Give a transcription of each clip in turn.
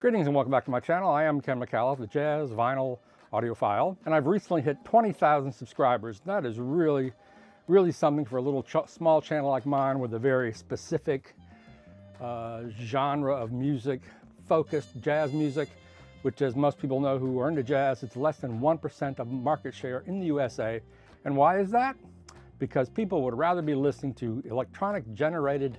Greetings and welcome back to my channel. I am Ken McAuliffe, the jazz vinyl audiophile, and I've recently hit 20,000 subscribers. That is really something for a little small channel like mine with a very specific genre of music, focused jazz music, which, as most people know who are into jazz, it's less than 1% of market share in the USA. And why is that? Because people would rather be listening to electronic generated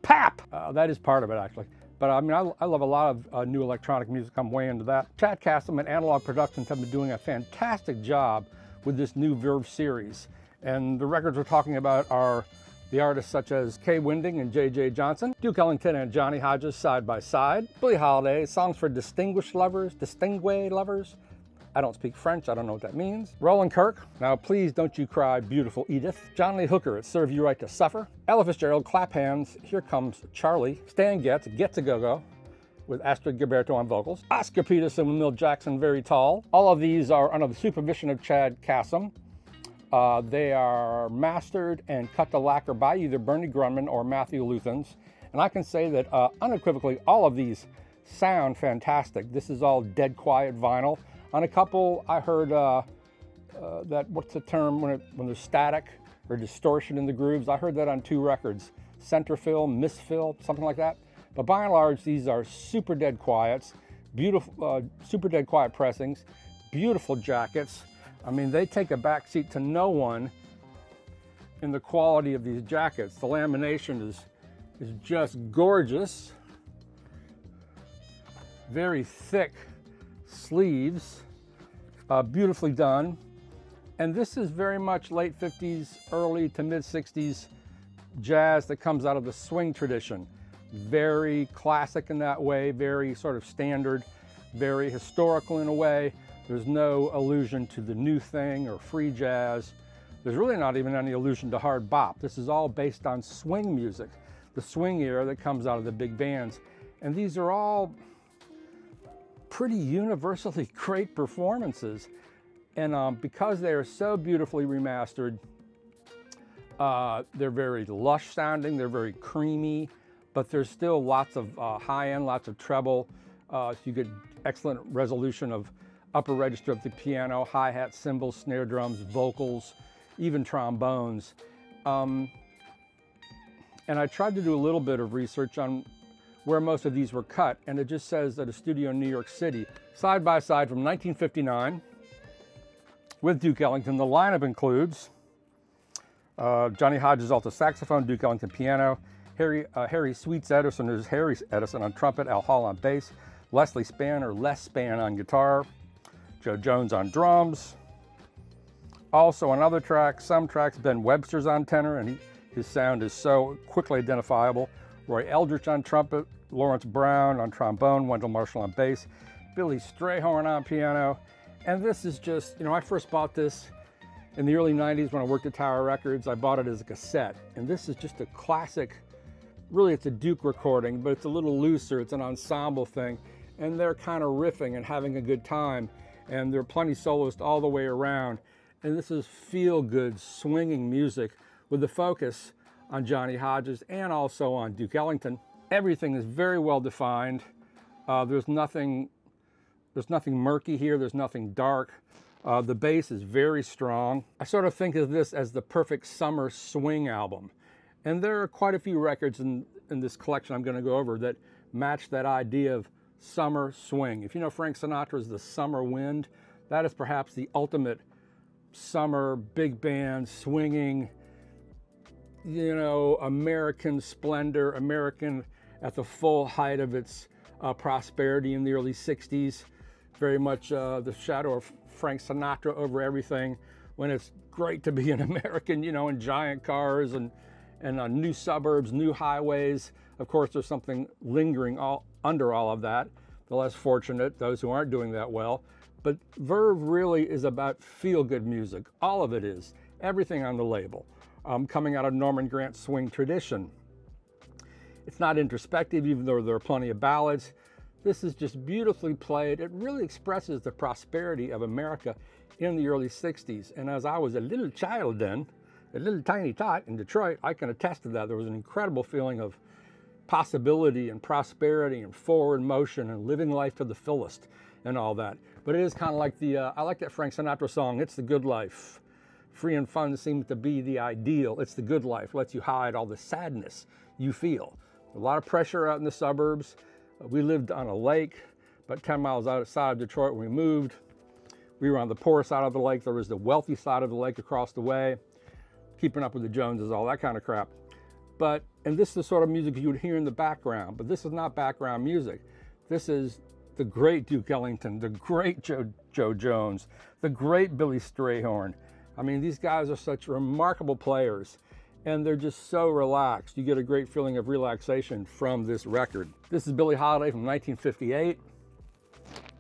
pap. That is part of it, actually. But I mean, I love a lot of new electronic music. I'm way into that. Chad Castle and Analogue Productions have been doing a fantastic job with this new Verve series. And the records we're talking about are the artists such as Kay Winding and J.J. Johnson, Duke Ellington and Johnny Hodges side by side, Billie Holiday, songs for distinguished lovers, distingué lovers. I don't speak French, I don't know what that means. Roland Kirk, Now Please Don't You Cry, Beautiful Edith. John Lee Hooker, It Serve You Right to Suffer. Ella Fitzgerald, Clap Hands, Here Comes Charlie. Stan Getz, Get to Go-Go, with Astrid Gilberto on vocals. Oscar Peterson with Milt Jackson, Very Tall. All of these are under the supervision of Chad Castle. They are mastered and cut to lacquer by either Bernie Grunman or Matthew Luthans. And I can say that unequivocally, all of these sound fantastic. This is all dead quiet vinyl. On a couple, I heard that, what's the term, when there's static or distortion in the grooves? I heard that on 2 records, center fill, misfill, something like that. But by and large, these are super dead quiets, beautiful, super dead quiet pressings, beautiful jackets. I mean, they take a backseat to no one in the quality of these jackets. The lamination is just gorgeous. Very thick sleeves, beautifully done. And this is very much late 50s, early to mid 60s jazz that comes out of the swing tradition. Very classic in that way, very sort of standard, very historical in a way. There's no allusion to the new thing or free jazz. There's really not even any allusion to hard bop. This is all based on swing music, the swing era that comes out of the big bands. And these are all pretty universally great performances. And because they are so beautifully remastered, they're very lush sounding, they're very creamy, but there's still lots of high end, lots of treble. So you get excellent resolution of upper register of the piano, hi-hat, cymbals, snare drums, vocals, even trombones. And I tried to do a little bit of research on where most of these were cut, and it just says at a studio in New York City. Side by side from 1959 with Duke Ellington. The lineup includes Johnny Hodges alto saxophone, Duke Ellington piano, Harry Sweets Edison, there's Harry Edison on trumpet, Al Hall on bass, Leslie Spann or Les Spann on guitar, Joe Jones on drums. Also on other tracks, some tracks, Ben Webster's on tenor, and his sound is so quickly identifiable. Roy Eldridge on trumpet, Lawrence Brown on trombone, Wendell Marshall on bass, Billy Strayhorn on piano. And this is just, you know, I first bought this in the early 90s when I worked at Tower Records. I bought it as a cassette. And this is just a classic, really it's a Duke recording, but it's a little looser, it's an ensemble thing. And they're kind of riffing and having a good time. And there are plenty soloists all the way around. And this is feel-good, swinging music with the focus on Johnny Hodges and also on Duke Ellington. Everything is very well defined. There's nothing murky here, there's nothing dark. The bass is very strong. I sort of think of this as the perfect summer swing album. And there are quite a few records in this collection I'm gonna go over that match that idea of summer swing. If you know Frank Sinatra's The Summer Wind, that is perhaps the ultimate summer big band swinging, you know, American splendor, American at the full height of its prosperity in the early 60s. Very much the shadow of Frank Sinatra over everything, when it's great to be an American, you know, in giant cars and new suburbs, new highways. Of course, there's something lingering under all of that. The less fortunate, those who aren't doing that well. But Verve really is about feel-good music. All of it is. Everything on the label. Coming out of Norman Grant's swing tradition. It's not introspective, even though there are plenty of ballads. This is just beautifully played. It really expresses the prosperity of America in the early 60s. And as I was a little child then, a little tiny tot in Detroit, I can attest to that. There was an incredible feeling of possibility and prosperity and forward motion and living life to the fullest and all that. But it is kind of like I like that Frank Sinatra song, It's the Good Life. Free and fun seems to be the ideal. It's the good life, lets you hide all the sadness you feel. A lot of pressure out in the suburbs. We lived on a lake about 10 miles outside of Detroit when we moved. We were on the poor side of the lake. There was the wealthy side of the lake across the way. Keeping up with the Joneses, all that kind of crap. And this is the sort of music you would hear in the background, but this is not background music. This is the great Duke Ellington, the great Joe Jones, the great Billie Strayhorn. I mean, these guys are such remarkable players, and they're just so relaxed. You get a great feeling of relaxation from this record. This is Billie Holiday from 1958.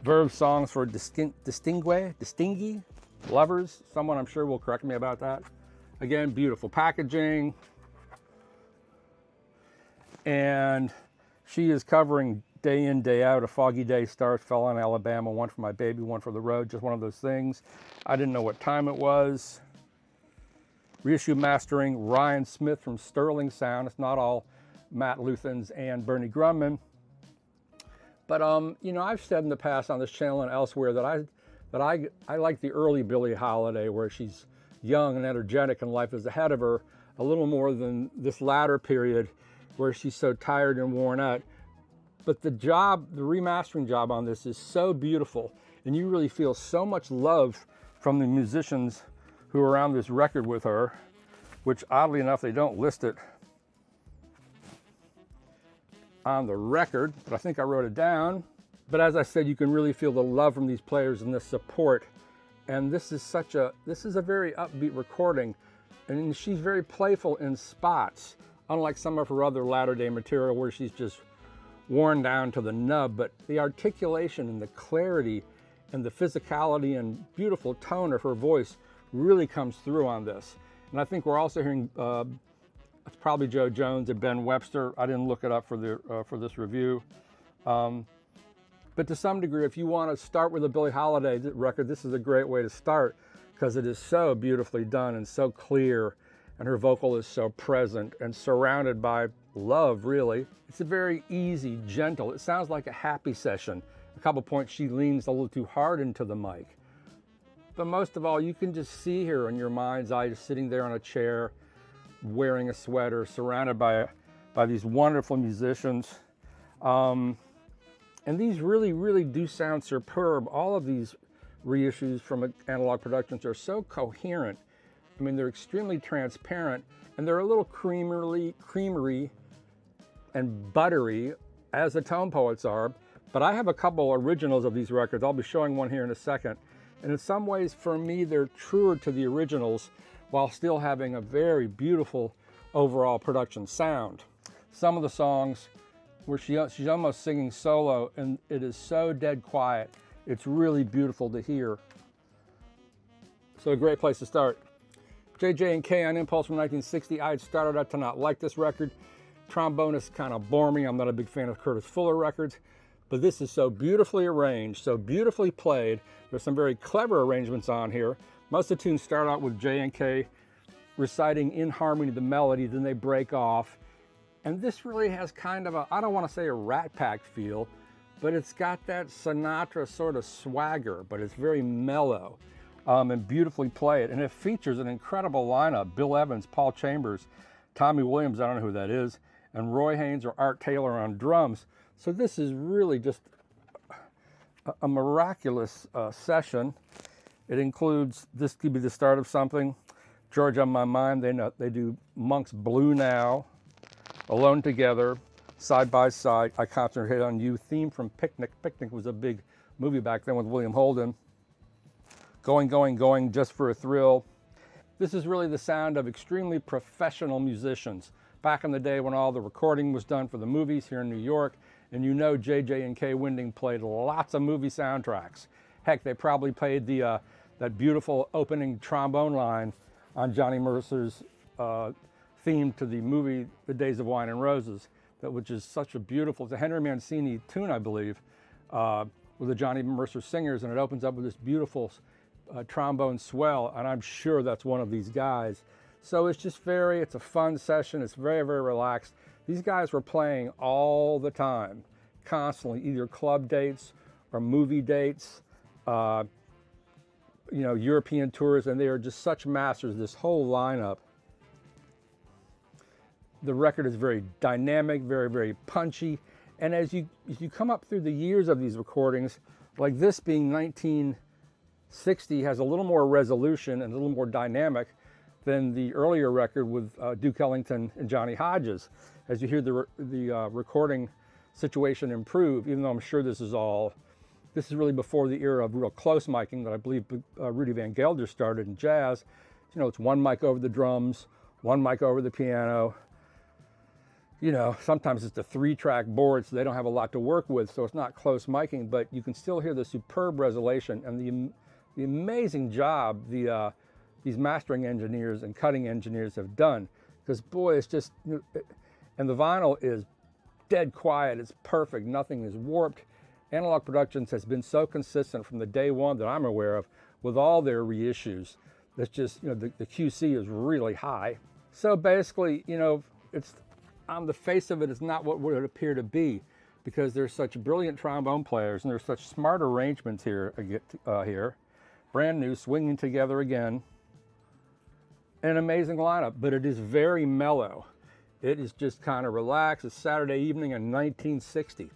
Verve songs for distinguee, lovers. Someone I'm sure will correct me about that. Again, beautiful packaging. And she is covering Day In, Day Out, A Foggy Day, Stars Fell on Alabama, One for My Baby, One for the Road, just one of those things. I didn't know what time it was. Reissue mastering, Ryan Smith from Sterling Sound. It's not all Matt Luthans and Bernie Grumman. But, you know, I've said in the past on this channel and elsewhere that I like the early Billie Holiday, where she's young and energetic and life is ahead of her, a little more than this latter period where she's so tired and worn out. But the remastering job on this is so beautiful, and you really feel so much love from the musicians who are on this record with her, which oddly enough, they don't list it on the record, but I think I wrote it down. But as I said, you can really feel the love from these players and the support. And this is a very upbeat recording, and she's very playful in spots, unlike some of her other latter-day material where she's just worn down to the nub. But the articulation and the clarity and the physicality and beautiful tone of her voice really comes through on this. And I think we're also hearing, it's probably Joe Jones and Ben Webster. I didn't look it up for this review. But to some degree, if you want to start with a Billie Holiday record, this is a great way to start, because it is so beautifully done and so clear, and her vocal is so present and surrounded by love, really. It's a very easy, gentle, it sounds like a happy session. A couple points she leans a little too hard into the mic. But most of all, you can just see her in your mind's eye, just sitting there on a chair, wearing a sweater, surrounded by these wonderful musicians. And these really, really do sound superb. All of these reissues from Analogue Productions are so coherent. I mean, they're extremely transparent, and they're a little creamery and buttery, as the Tone Poets are. But I have a couple originals of these records. I'll be showing one here in a second. And in some ways, for me, they're truer to the originals while still having a very beautiful overall production sound. Some of the songs where she's almost singing solo, and it is so dead quiet. It's really beautiful to hear. So a great place to start. JJ&K on Impulse from 1960. I had started out to not like this record. Trombonists kind of bore me. I'm not a big fan of Curtis Fuller records, but this is so beautifully arranged, so beautifully played. There's some very clever arrangements on here. Most of the tunes start out with J&K reciting in harmony the melody, then they break off. And this really has kind of a, I don't want to say a Rat Pack feel, but it's got that Sinatra sort of swagger, but it's very mellow and beautifully played. And it features an incredible lineup: Bill Evans, Paul Chambers, Tommy Williams, I don't know who that is, and Roy Haynes or Art Taylor on drums. So this is really just a miraculous session. It includes, this could be the start of something, George on My Mind. They do Monk's Blue Now, Alone Together, Side by Side, I Concentrate on You, theme from Picnic. Picnic was a big movie back then with William Holden. Going, Going, Going, Just for a Thrill. This is really the sound of extremely professional musicians. Back in the day when all the recording was done for the movies here in New York, and you know JJ&K Winding played lots of movie soundtracks. Heck, they probably played that beautiful opening trombone line on Johnny Mercer's theme to the movie The Days of Wine and Roses, which is such a beautiful, it's a Henry Mancini tune, I believe, with the Johnny Mercer singers, and it opens up with this beautiful trombone swell, and I'm sure that's one of these guys. So it's just it's a fun session. It's very, very relaxed. These guys were playing all the time, constantly, either club dates or movie dates, you know, European tours, and they are just such masters, this whole lineup. The record is very dynamic, very, very punchy. And as you come up through the years of these recordings, like this being 1960, has a little more resolution and a little more dynamic than the earlier record with Duke Ellington and Johnny Hodges. As you hear the recording situation improve, even though I'm sure this is really before the era of real close miking that I believe Rudy Van Gelder started in jazz. You know, it's one mic over the drums, one mic over the piano. You know, sometimes it's a 3-track board, so they don't have a lot to work with, so it's not close miking, but you can still hear the superb resolution and the amazing job these mastering engineers and cutting engineers have done. Because boy, it's just, and the vinyl is dead quiet, it's perfect, nothing is warped. Analogue Productions has been so consistent from the day one that I'm aware of with all their reissues. That's just, you know, the QC is really high. So basically, you know, it's, on the face of it, it's not what would appear to be, because there's such brilliant trombone players and there's such smart arrangements here, brand new, swinging together again. An amazing lineup, but it is very mellow. It is just kind of relaxed. It's Saturday evening in 1960.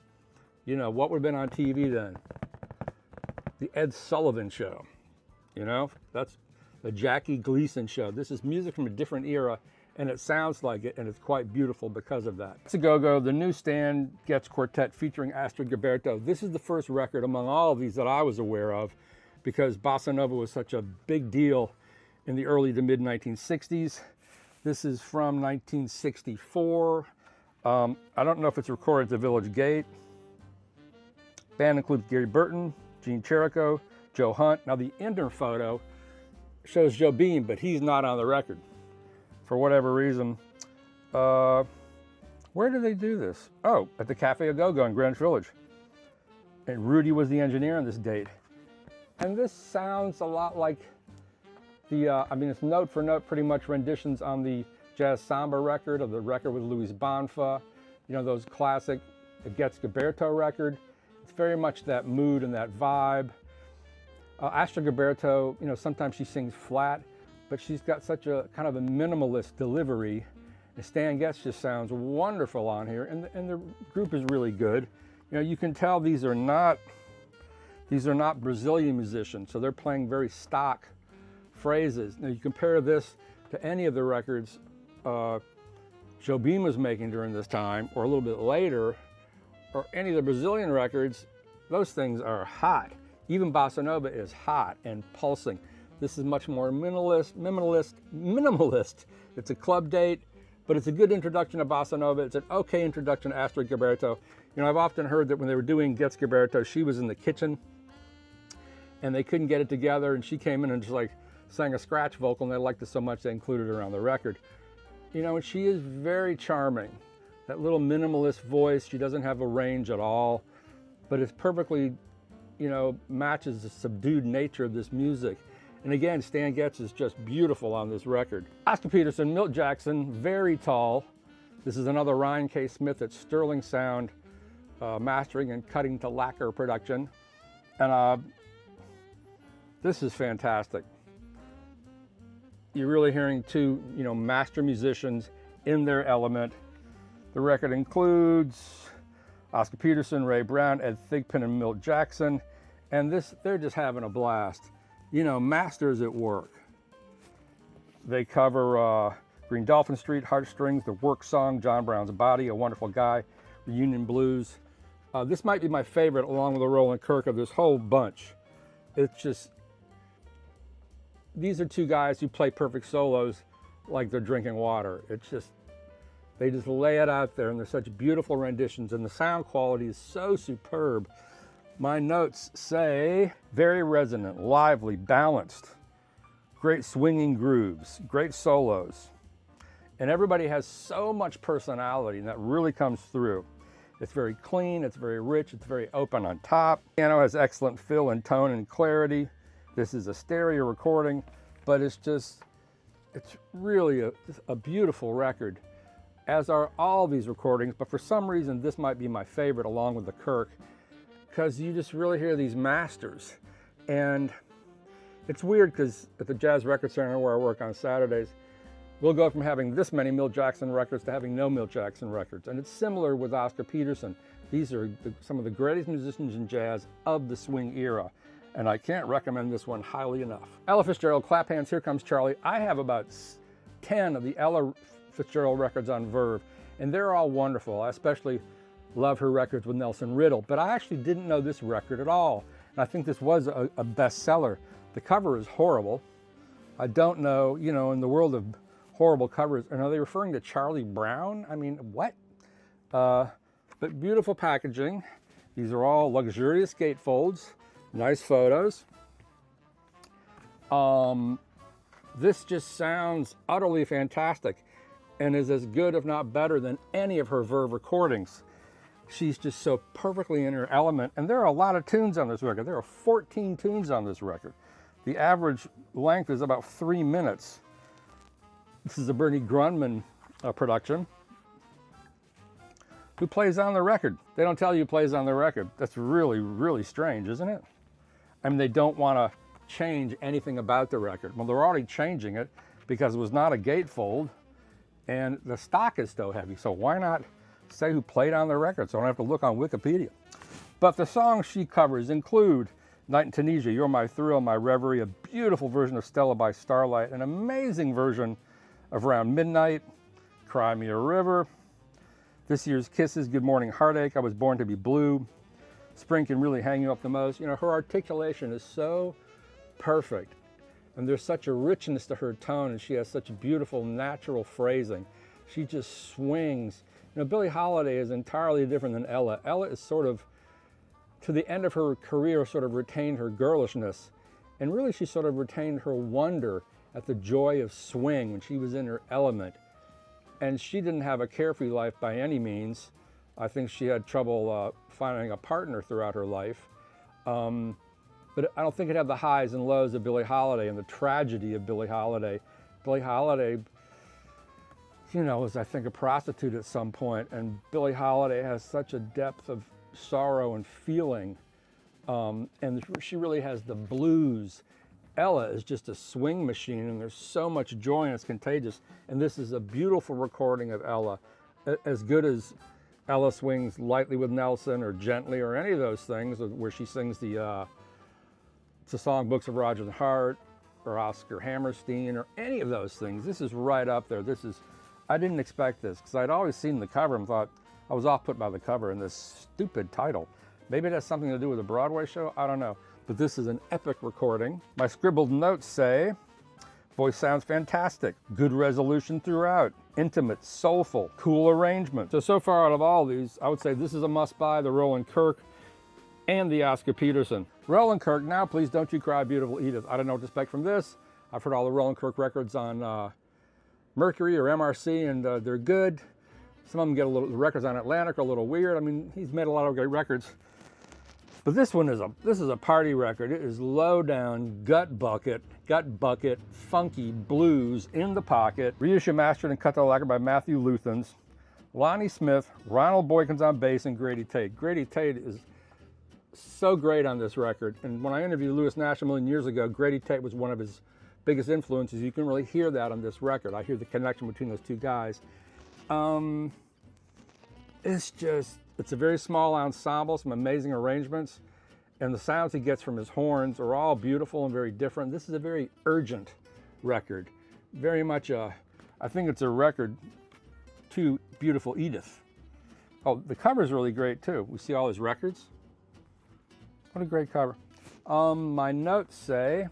You know, what would have been on TV then? The Ed Sullivan Show. You know, that's the Jackie Gleason Show. This is music from a different era, and it sounds like it, and it's quite beautiful because of that. It's a go-go, the new Stan Getz Quartet featuring Astrud Gilberto. This is the first record among all of these that I was aware of, because Bossa Nova was such a big deal in the early to mid 1960s. This is from 1964. I don't know if it's recorded at the Village Gate. Band includes Gary Burton, Gene Cherico, Joe Hunt. Now the inner photo shows Joe Beam, but he's not on the record for whatever reason. Where did they do this? Oh, at the Cafe A Go-Go in Greenwich Village. And Rudy was the engineer on this date. And this sounds a lot like the, I mean, it's note for note pretty much renditions on the Jazz Samba record, of the record with Luis Bonfa, you know, those classic Getz Gilberto record. It's very much that mood and that vibe. Astrud Gilberto, you know, sometimes she sings flat, but she's got such a kind of a minimalist delivery. And Stan Getz just sounds wonderful on here, and the group is really good. You know, you can tell these are not Brazilian musicians, so they're playing very stock phrases. Now you compare this to any of the records Joe Beam was making during this time, or a little bit later, or any of the Brazilian records, those things are hot. Even Bossa Nova is hot and pulsing. This is much more minimalist. It's a club date, but it's a good introduction to Bossa Nova. It's an okay introduction to Astrud Gilberto. You know, I've often heard that when they were doing Getz Gilberto, she was in the kitchen and they couldn't get it together, and she came in and just like sang a scratch vocal, and they liked it so much they included her on the record. You know, and she is very charming. That little minimalist voice, she doesn't have a range at all, but it's perfectly, you know, matches the subdued nature of this music. And again, Stan Getz is just beautiful on this record. Oscar Peterson, Milt Jackson, very tall. This is another Ryan K. Smith at Sterling Sound, mastering and cutting to lacquer production. And this is fantastic. You're really hearing two, you know, master musicians in their element. The record includes Oscar Peterson, Ray Brown, Ed Thigpen, and Milt Jackson. And they're just having a blast. You know, masters at work. They cover Green Dolphin Street, Heartstrings, The Work Song, John Brown's Body, A Wonderful Guy, Reunion Blues. This might be my favorite, along with the Roland Kirk, of this whole bunch. It's just, these are two guys who play perfect solos like they're drinking water. It's just, they just lay it out there, and they're such beautiful renditions, and the sound quality is so superb. My notes say, very resonant, lively, balanced, great swinging grooves, great solos. And everybody has so much personality, and that really comes through. It's very clean, it's very rich, it's very open on top. The piano has excellent fill and tone and clarity. This is a stereo recording, but it's really a beautiful record. as are all these recordings, but for some reason this might be my favorite along with the Kirk, because you just really hear these masters. And it's weird because at the Jazz Record Center where I work on Saturdays, we'll go from having this many Milt Jackson records to having no Milt Jackson records. And it's similar with Oscar Peterson. These are some of the greatest musicians in jazz of the swing era. And I can't recommend this one highly enough. Ella Fitzgerald, Clap Hands, Here Comes Charlie. I have about 10 of the Ella Fitzgerald records on Verve, and they're all wonderful. I especially love her records with Nelson Riddle, but I actually didn't know this record at all. And I think this was a bestseller. The cover is horrible. I don't know, you know, in the world of horrible covers, and are they referring to Charlie Brown? I mean, what? But beautiful packaging. These are all luxurious gatefolds, nice photos. This just sounds utterly fantastic and is as good, if not better, than any of her Verve recordings. She's just so perfectly in her element, and there are a lot of tunes on this record. There are 14 tunes on this record. The average length is about 3 minutes. This is a Bernie Grundman production. Who plays on the record? They don't tell you who plays on the record. That's really, really strange, isn't it? I mean, they don't want to change anything about the record. Well, they're already changing it because it was not a gatefold and the stock is so heavy. So why not say who played on the record so I don't have to look on Wikipedia? But the songs she covers include Night in Tunisia, You're My Thrill, My Reverie, a beautiful version of Stella by Starlight, an amazing version of Around Midnight, Cry Me a River, this year's Kisses, Good Morning Heartache, I Was Born to Be Blue, Spring Can Really Hang You Up the Most. You know, her articulation is so perfect, and there's such a richness to her tone, and she has such beautiful natural phrasing. She just swings. You know, Billie Holiday is entirely different than Ella. Ella is sort of, to the end of her career, sort of retained her girlishness, and really she sort of retained her wonder at the joy of swing when she was in her element. And she didn't have a carefree life by any means. I think she had trouble finding a partner throughout her life. But I don't think it had the highs and lows of Billie Holiday and the tragedy of Billie Holiday. Billie Holiday, you know, was, I think, a prostitute at some point, and Billie Holiday has such a depth of sorrow and feeling, and she really has the blues. Ella is just a swing machine, and there's so much joy, and it's contagious. And this is a beautiful recording of Ella, as good as Ella swings Lightly with Nelson or Gently or any of those things, where she sings the songbooks of Rodgers and Hart or Oscar Hammerstein or any of those things. This is right up there. This is, I didn't expect this because I'd always seen the cover and thought I was off put by the cover and this stupid title. Maybe it has something to do with a Broadway show, I don't know. But this is an epic recording. My scribbled notes say, voice sounds fantastic, good resolution throughout, intimate, soulful, cool arrangement. So far out of all these, I would say this is a must-buy, the Roland Kirk and the Oscar Peterson. Roland Kirk, Now Please Don't You Cry, Beautiful Edith. I don't know what to expect from this. I've heard all the Roland Kirk records on Mercury or MRC, and they're good. Some of them get a little, the records on Atlantic are a little weird. I mean, he's made a lot of great records. But this one is a party record. It is low down, gut bucket, funky blues in the pocket. Reissue, mastered and cut to lacquer by Matthew Luthans, Lonnie Smith, Ronald Boykins on bass, and Grady Tate. Grady Tate is so great on this record. And when I interviewed Louis Nash a million years ago, Grady Tate was one of his biggest influences. You can really hear that on this record. I hear the connection between those two guys. It's a very small ensemble, some amazing arrangements, and the sounds he gets from his horns are all beautiful and very different. This is a very urgent record. Very much I think it's a record to Beautiful Edith. Oh, the cover's really great too. We see all his records. What a great cover. My notes say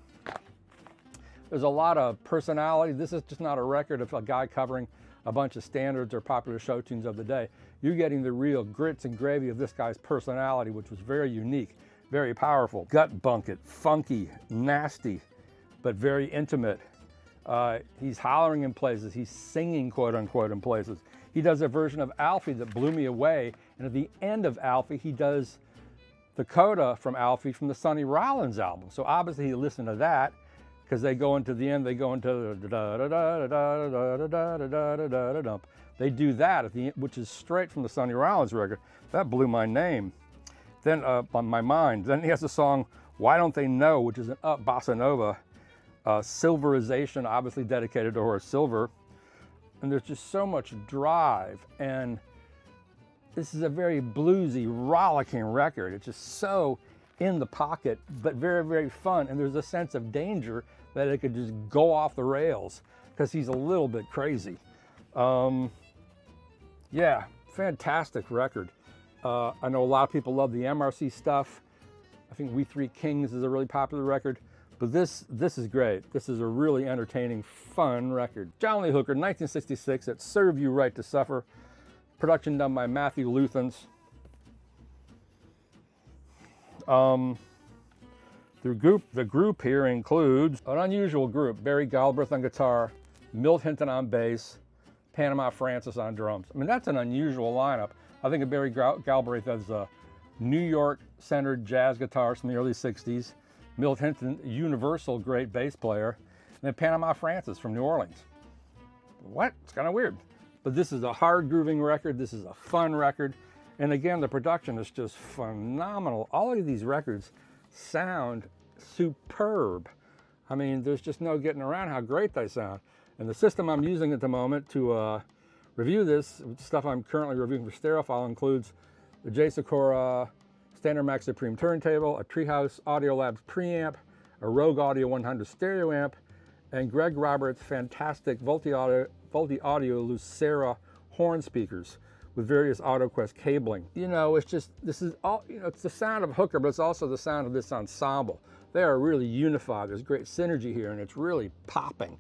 there's a lot of personality. This is just not a record of a guy covering a bunch of standards or popular show tunes of the day. You're getting the real grits and gravy of this guy's personality, which was very unique, very powerful. Gut bucket, funky, nasty, but very intimate. He's hollering in places. He's singing, quote unquote, in places. He does a version of Alfie that blew me away. And at the end of Alfie, he does the coda from Alfie from the Sonny Rollins album. So obviously he listened to that, because they go into the end, they go into the da da da da da da da da da da da. They do that, which is straight from the Sonny Rollins record. That blew my name. Then on my mind. Then he has the song Why Don't They Know, which is an up bossa nova, Silverization, obviously dedicated to Horace Silver. And there's just so much drive. And this is a very bluesy, rollicking record. It's just so in the pocket, but very, very fun. And there's a sense of danger that it could just go off the rails because he's a little bit crazy. Yeah, fantastic record. I know a lot of people love the MRC stuff. I think We Three Kings is a really popular record, but this is great. This is a really entertaining, fun record. John Lee Hooker, 1966, at Serve You Right to Suffer. Production done by Matthew Luthans. The group here includes an unusual group: Barry Galbraith on guitar, Milt Hinton on bass, Panama Francis on drums. I mean, that's an unusual lineup. I think of Barry Galbraith as a New York-centered jazz guitarist from the early 60s, Milt Hinton, universal great bass player, and then Panama Francis from New Orleans. What? It's kind of weird. But this is a hard grooving record. This is a fun record. And again, the production is just phenomenal. All of these records sound superb. I mean, there's just no getting around how great they sound. And the system I'm using at the moment to review this, stuff I'm currently reviewing for Stereophile, includes the J. Sikora Standard Max Supreme turntable, a Treehouse Audiolabs preamp, a Rogue Audio 100 stereo amp, and Greg Roberts' fantastic Volti Audio Lucera horn speakers with various AutoQuest cabling. You know, it's just, this is all, you know, it's the sound of Hooker, but it's also the sound of this ensemble. They are really unified. There's great synergy here, and it's really popping,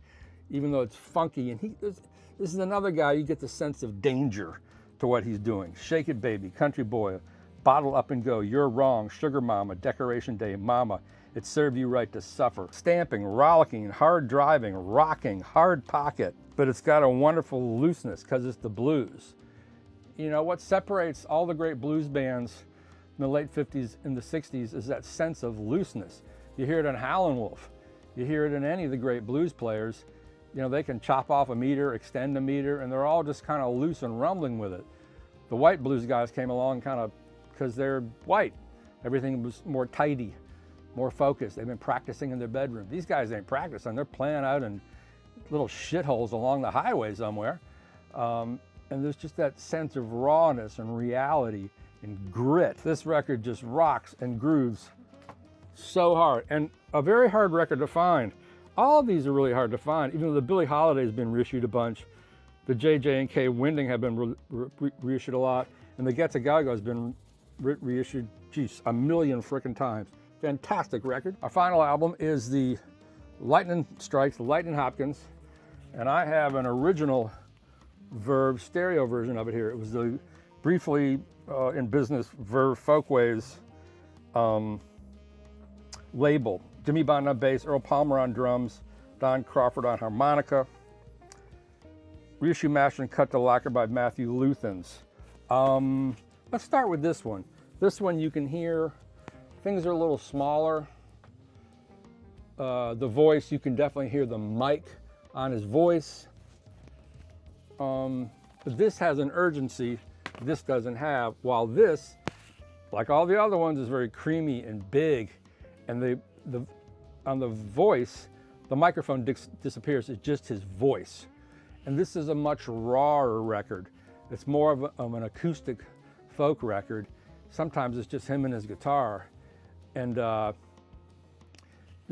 even though it's funky. And this is another guy, you get the sense of danger to what he's doing. Shake It Baby, Country Boy, Bottle Up and Go, You're Wrong, Sugar Mama, Decoration Day, Mama, It Served You Right to Suffer. Stamping, rollicking, hard driving, rocking, hard pocket, but it's got a wonderful looseness because it's the blues. You know, what separates all the great blues bands in the late 50s and the 60s is that sense of looseness. You hear it in Howlin' Wolf. You hear it in any of the great blues players. You know, they can chop off a meter, extend a meter, and they're all just kind of loose and rumbling with it. The white blues guys came along kind of because they're white. Everything was more tidy, more focused. They've been practicing in their bedroom. These guys ain't practicing. They're playing out in little shitholes along the highway somewhere. And there's just that sense of rawness and reality and grit. This record just rocks and grooves so hard, and a very hard record to find. All of these are really hard to find, even though the Billie Holiday has been reissued a bunch. The J.J. and K. Winding have been reissued a lot, and the GETZ has been reissued, geez, a million frickin' times. Fantastic record. Our final album is the Lightnin Strikes, the Lightnin Hopkins, and I have an original Verve stereo version of it here. It was the briefly in business Verve Folkways label. Jimmy Bond on bass, Earl Palmer on drums, Don Crawford on harmonica. Reissue master and cut to lacquer by Matthew Luthans. Let's start with this one. This one you can hear, things are a little smaller. The voice, you can definitely hear the mic on his voice. But this has an urgency this doesn't have, while this, like all the other ones, is very creamy and big. And on the voice, the microphone disappears. It's just his voice. And this is a much rawer record. It's more of an acoustic folk record. Sometimes it's just him and his guitar. And the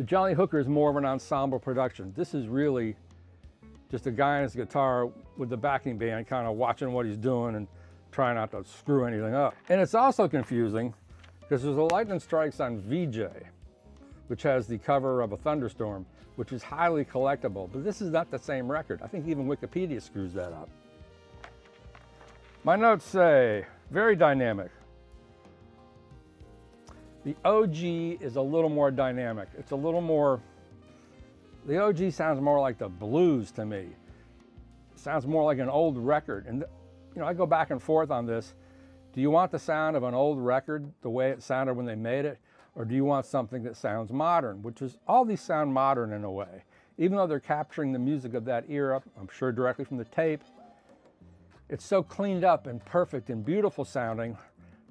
John Lee Hooker is more of an ensemble production. This is really just a guy on his guitar with the backing band kind of watching what he's doing and trying not to screw anything up. And it's also confusing because there's a Lightnin Strikes on VJ, which has the cover of a Thunderstorm, which is highly collectible, but this is not the same record. I think even Wikipedia screws that up. My notes say, very dynamic. The OG is a little more dynamic. It's a little more, the OG sounds more like the blues to me. It sounds more like an old record. And you know, I go back and forth on this. Do you want the sound of an old record, the way it sounded when they made it? Or do you want something that sounds modern, which is, all these sound modern in a way. Even though they're capturing the music of that era, I'm sure directly from the tape, It's so cleaned up and perfect and beautiful sounding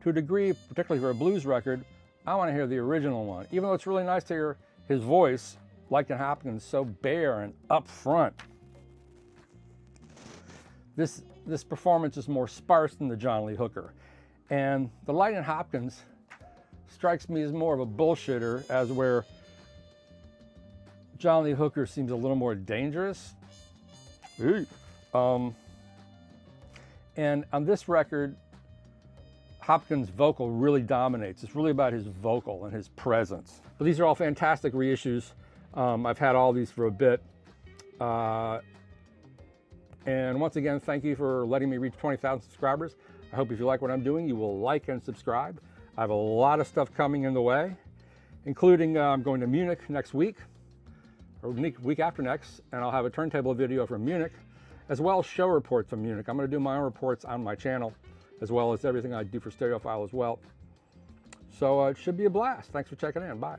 to a degree, particularly for a blues record. I want to hear the original one, even though it's really nice to hear his voice, Lightnin Hopkins, so bare and up front. This performance is more sparse than the John Lee Hooker. And the Lightnin Hopkins strikes me as more of a bullshitter, as where John Lee Hooker seems a little more dangerous. And on this record, Hopkins' vocal really dominates. It's really about his vocal and his presence. But these are all fantastic reissues. I've had all these for a bit. And once again, thank you for letting me reach 20,000 subscribers. I hope if you like what I'm doing, you will like and subscribe. I have a lot of stuff coming in the way, including I'm going to Munich next week, or week after next, and I'll have a turntable video from Munich, as well as show reports from Munich. I'm going to do my own reports on my channel, as well as everything I do for Stereophile as well. So it should be a blast. Thanks for checking in. Bye.